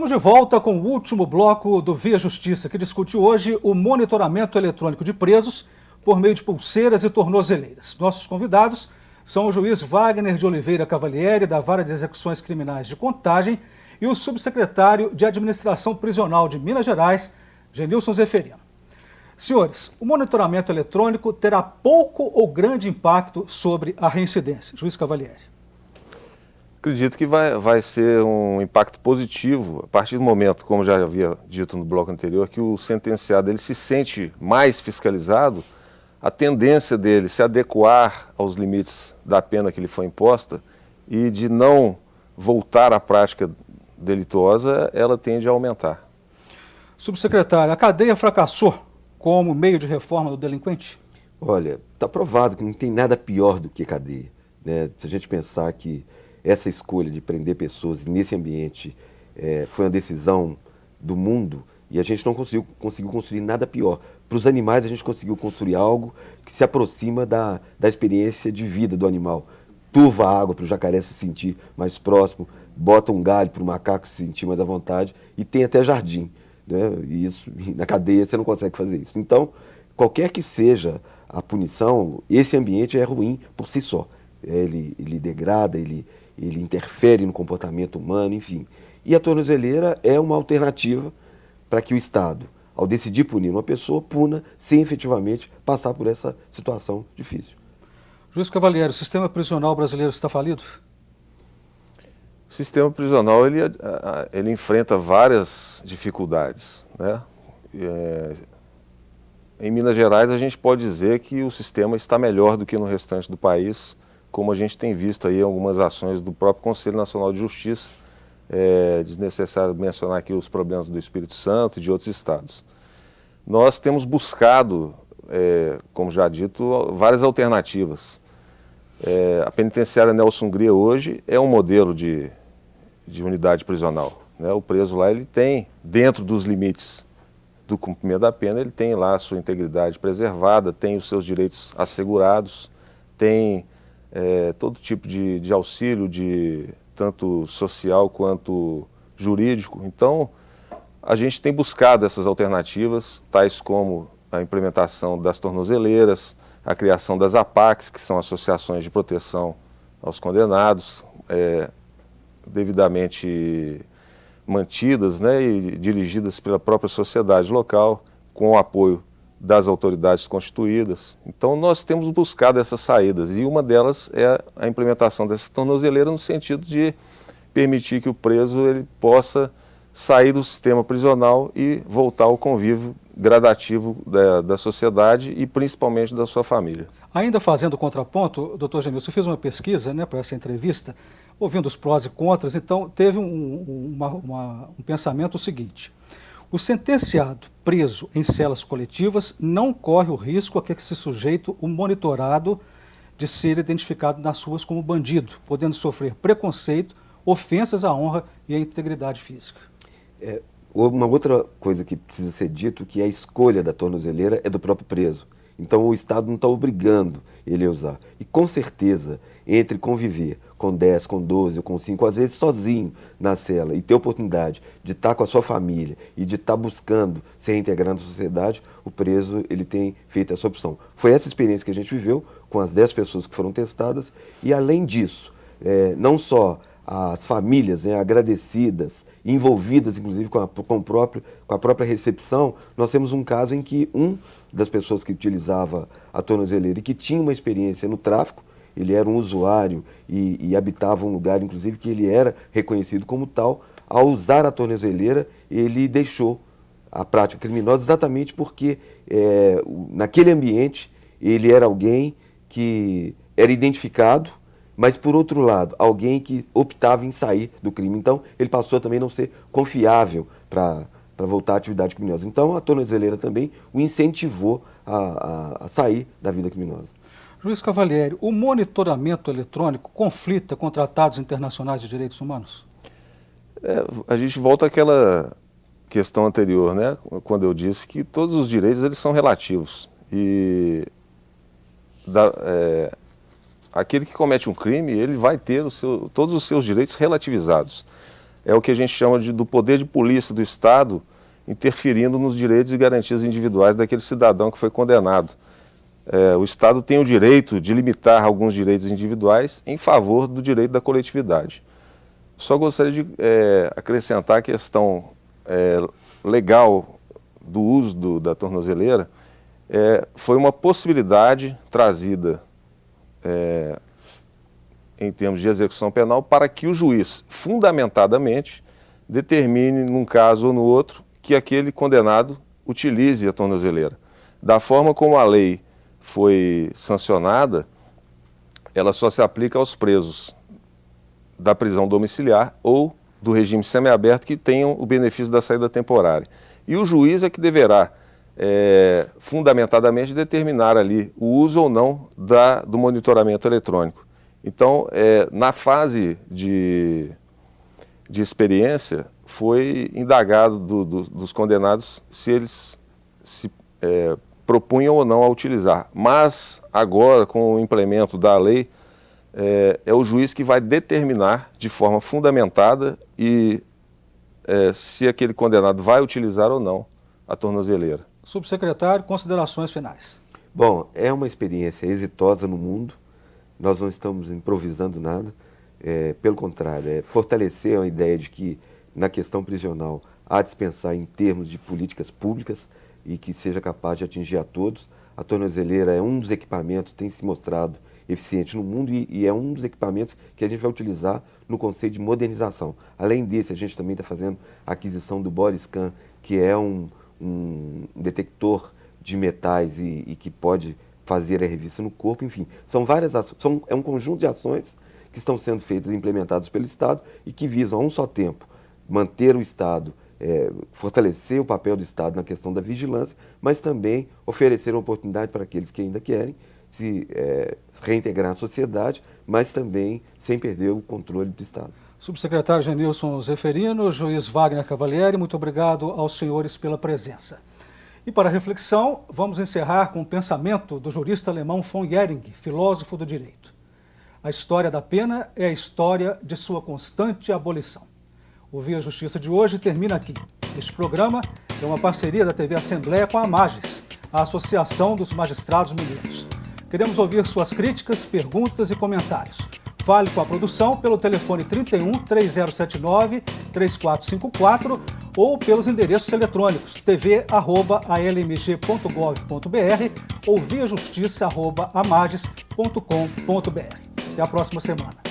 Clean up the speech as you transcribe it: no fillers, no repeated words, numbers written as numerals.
Estamos de volta com o último bloco do Via Justiça, que discute hoje o monitoramento eletrônico de presos por meio de pulseiras e tornozeleiras. Nossos convidados são o juiz Wagner de Oliveira Cavalieri, da Vara de Execuções Criminais de Contagem, e o subsecretário de Administração Prisional de Minas Gerais, Genilson Zeferino. Senhores, o monitoramento eletrônico terá pouco ou grande impacto sobre a reincidência? Juiz Cavalieri. Acredito que vai ser um impacto positivo a partir do momento, como já havia dito no bloco anterior, que o sentenciado ele se sente mais fiscalizado, a tendência dele se adequar aos limites da pena que lhe foi imposta e de não voltar à prática delituosa, ela tende a aumentar. Subsecretário, a cadeia fracassou como meio de reforma do delinquente? Olha, está provado que não tem nada pior do que cadeia, né? Se a gente pensar que essa escolha de prender pessoas nesse ambiente foi uma decisão do mundo e a gente não conseguiu construir nada pior. Para os animais a gente conseguiu construir algo que se aproxima da experiência de vida do animal. Turva a água para o jacaré se sentir mais próximo, bota um galho para o macaco se sentir mais à vontade e tem até jardim, né? E isso, na cadeia você não consegue fazer isso. Então, qualquer que seja a punição, esse ambiente é ruim por si só. Ele degrada, ele interfere no comportamento humano, enfim. E a tornozeleira é uma alternativa para que o Estado, ao decidir punir uma pessoa, puna sem efetivamente passar por essa situação difícil. Juiz Cavalieri, o sistema prisional brasileiro está falido? O sistema prisional ele enfrenta várias dificuldades, né? Em Minas Gerais a gente pode dizer que o sistema está melhor do que no restante do país, como a gente tem visto aí algumas ações do próprio Conselho Nacional de Justiça. É desnecessário mencionar aqui os problemas do Espírito Santo e de outros estados. Nós temos buscado, como já dito, várias alternativas. A penitenciária Nelson Hungria hoje é um modelo de unidade prisional, né? O preso lá, ele tem, dentro dos limites do cumprimento da pena, ele tem lá a sua integridade preservada, tem os seus direitos assegurados, tem todo tipo de auxílio, tanto social quanto jurídico. Então, a gente tem buscado essas alternativas, tais como a implementação das tornozeleiras, a criação das APACs, que são associações de proteção aos condenados, devidamente mantidas, né, e dirigidas pela própria sociedade local, com o apoio das autoridades constituídas. Então nós temos buscado essas saídas e uma delas é a implementação dessa tornozeleira no sentido de permitir que o preso ele possa sair do sistema prisional e voltar ao convívio gradativo da sociedade e principalmente da sua família. Ainda fazendo contraponto, doutor Genilson, eu fiz uma pesquisa, né, para essa entrevista, ouvindo os prós e contras, então teve um pensamento seguinte: o sentenciado preso em celas coletivas não corre o risco a que se sujeite o monitorado de ser identificado nas ruas como bandido, podendo sofrer preconceito, ofensas à honra e à integridade física. Uma outra coisa que precisa ser dito, que a escolha da tornozeleira é do próprio preso. Então o Estado não está obrigando ele a usar. E com certeza, entre conviver com 10, com 12 ou com 5, às vezes sozinho na cela, e ter oportunidade de estar com a sua família e de estar buscando se reintegrar na sociedade, o preso ele tem feito essa opção. Foi essa experiência que a gente viveu com as 10 pessoas que foram testadas e, além disso, não só as famílias, né, agradecidas, envolvidas inclusive com a própria recepção, nós temos um caso em que das pessoas que utilizava a tornozeleira e que tinha uma experiência no tráfico, ele era um usuário e habitava um lugar inclusive que ele era reconhecido como tal, ao usar a tornozeleira ele deixou a prática criminosa exatamente porque naquele ambiente ele era alguém que era identificado, mas, por outro lado, alguém que optava em sair do crime. Então, ele passou a também não ser confiável para voltar à atividade criminosa. Então, a tornozeleira também o incentivou a sair da vida criminosa. Juiz Cavalieri, o monitoramento eletrônico conflita com tratados internacionais de direitos humanos? A gente volta àquela questão anterior, né? Quando eu disse que todos os direitos eles são relativos. E aquele que comete um crime, ele vai ter todos os seus direitos relativizados. é o que a gente chama do poder de polícia do Estado interferindo nos direitos e garantias individuais daquele cidadão que foi condenado. O Estado tem o direito de limitar alguns direitos individuais em favor do direito da coletividade. Só gostaria de acrescentar a questão legal do uso da tornozeleira. Foi uma possibilidade trazida em termos de execução penal para que o juiz, fundamentadamente, determine num caso ou no outro que aquele condenado utilize a tornozeleira. Da forma como a lei foi sancionada, ela só se aplica aos presos da prisão domiciliar ou do regime semiaberto que tenham o benefício da saída temporária. E o juiz é que deverá, fundamentadamente, determinar ali o uso ou não do monitoramento eletrônico. Então, na fase de experiência, foi indagado dos condenados se eles se propunham ou não a utilizar. Mas, agora, com o implemento da lei, é o juiz que vai determinar de forma fundamentada se aquele condenado vai utilizar ou não a tornozeleira. Subsecretário, considerações finais. Bom, é uma experiência exitosa no mundo, nós não estamos improvisando nada, pelo contrário, fortalecer a ideia de que na questão prisional há de se pensar em termos de políticas públicas e que seja capaz de atingir a todos. A tornozeleira é um dos equipamentos que tem se mostrado eficiente no mundo e é um dos equipamentos que a gente vai utilizar no conceito de modernização. Além desse, a gente também está fazendo a aquisição do body scan, que é um detector de metais e que pode fazer a revista no corpo. Enfim, são várias ações, é um conjunto de ações que estão sendo feitas e implementadas pelo Estado e que visam, a um só tempo, manter o Estado, fortalecer o papel do Estado na questão da vigilância, mas também oferecer uma oportunidade para aqueles que ainda querem se reintegrar à sociedade, mas também sem perder o controle do Estado. Subsecretário Genilson Zeferino, juiz Wagner Cavalieri, muito obrigado aos senhores pela presença. E para a reflexão, vamos encerrar com o pensamento do jurista alemão von Jhering, filósofo do direito. A história da pena é a história de sua constante abolição. O Via Justiça de hoje termina aqui. Este programa é uma parceria da TV Assembleia com a AMAGES, a Associação dos Magistrados Mineiros. Queremos ouvir suas críticas, perguntas e comentários. Fale com a produção pelo telefone 31 3079 3454 ou pelos endereços eletrônicos tv@almg.gov.br ou viajustiça@amages.com.br. Até a próxima semana.